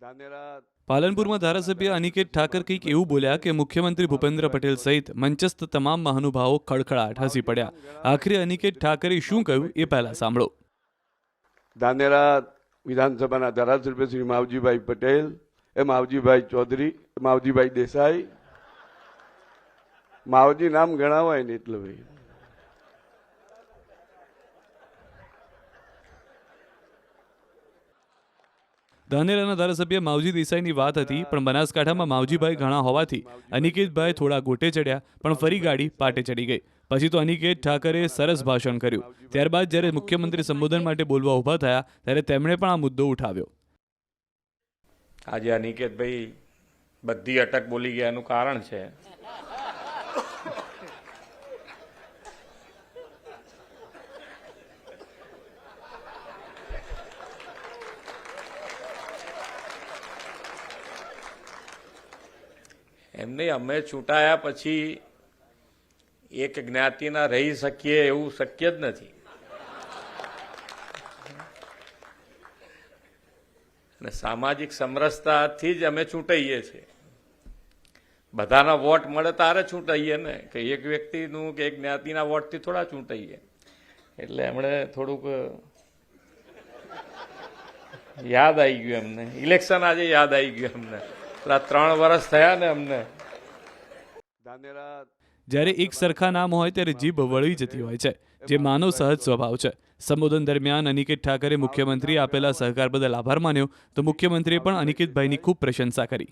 પાલનપુરમાં ધારાસભ્ય અનિકેત ઠાકર કંઈક એવું બોલ્યા કે મુખ્યમંત્રી ભૂપેન્દ્ર પટેલ સહિત મંચસ્થ તમામ મહાનુભાવો ખડખડાટ હસી પડ્યા. આખરે અનિકેત ઠાકરે શું કહ્યું એ પહેલા સાંભળો. ધાનેરા વિધાનસભાના ધારાસભ્ય શ્રી માવજીભાઈ પટેલ, માવજીભાઈ ચૌધરી, માવજીભાઈ દેસાઈ, માવજી નામ ગણાવાય ને એટલે ભાઈ ધાનેરાના ધારાસભ્ય માવજી દેસાઈની વાત હતી, પણ બનાસકાંઠામાં માવજીભાઈ ઘણા હોવાથી અનિકેતભાઈ થોડા ગોટે ચડ્યા, પણ ફરી ગાડી પાટે ચડી ગઈ. પછી તો અનિકેત ઠાકરે સરસ ભાષણ કર્યું. ત્યારબાદ જ્યારે મુખ્યમંત્રી સંબોધન માટે બોલવા ઊભા થયા ત્યારે તેમણે પણ આ મુદ્દો ઉઠાવ્યો. આજે અનિકેતભાઈ બધી અટક બોલી ગયા એનું કારણ છે એમને અમે ચૂંટાયા પછી એક જ્ઞાતિના રહી શકીએ એવું શક્ય જ નથી. અને સામાજિક સમરસતાથી જ અમે ચૂંટાઈએ છીએ. બધાના વોટ મળે તારે ચૂંટાઈએ ને, કે એક વ્યક્તિનું કે એક જ્ઞાતિના વોટથી થોડા ચૂંટાઈએ. એટલે એમણે થોડુંક યાદ આવી ગયું એમને, ઇલેક્શન આજે યાદ આવી ગયું એમને. 3 વર્ષ થયા ને અમને. જ્યારે એક સરખા નામ હોય ત્યારે જીભ વળી જતી હોય છે, જે માનવ સહજ સ્વભાવ છે. સંબોધન દરમિયાન અનિકેત ઠાકરે મુખ્યમંત્રીએ આપેલા સહકાર બદલ આભાર માન્યો, તો મુખ્યમંત્રીએ પણ અનિકેતભાઈની ખૂબ પ્રશંસા કરી.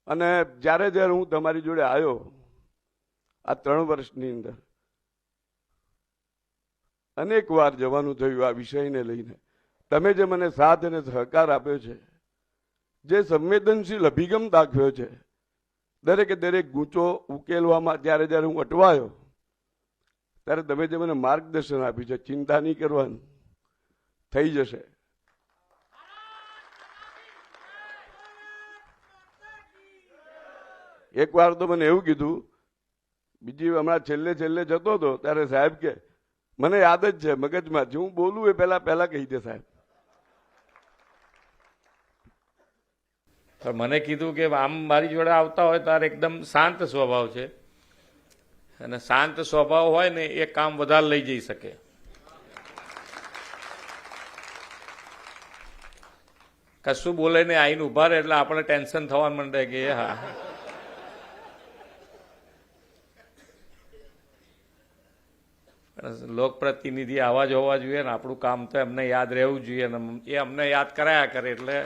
અને જ્યારે જ્યારે હું તમારી જોડે આવ્યો આ 3 વર્ષની અંદર અનેક વાર જવાનું થયું આ વિષયને લઈને. તમે જે મને સાથ અને સહકાર આપ્યો છે, જે સંવેદનશીલ અભિગમ દાખવ્યો છે, દરેકે દરેક ગૂંચો ઉકેલવામાં જ્યારે જ્યારે હું અટવાયો ત્યારે તમે જે મને માર્ગદર્શન આપ્યું છે, ચિંતા નહીં કરવાનું, થઈ જશે. એક વાર તો મને એવું કીધું, બીજી હમણાં છેલ્લે જતો હતો ત્યારે સાહેબ કે મને યાદ જ છે મગજમાં, હું બોલું એ પહેલા કહી દે સાહેબ. મને કીધું કે આમ મારી જોડે આવતા હોય તારે એકદમ શાંત સ્વભાવ છે, અને શાંત સ્વભાવ હોય ને એ કામ વધારે લઈ જઈ શકે. કશું બોલે ને આઈને ઉભા રહે એટલે આપણે ટેન્શન થવા માંડે કે હા લોકપ્રતિનિધિ આવા જ હોવા જોઈએ ને. આપણું કામ તો એમને યાદ રહેવું જોઈએ ને એ અમને યાદ કરાયા કરે એટલે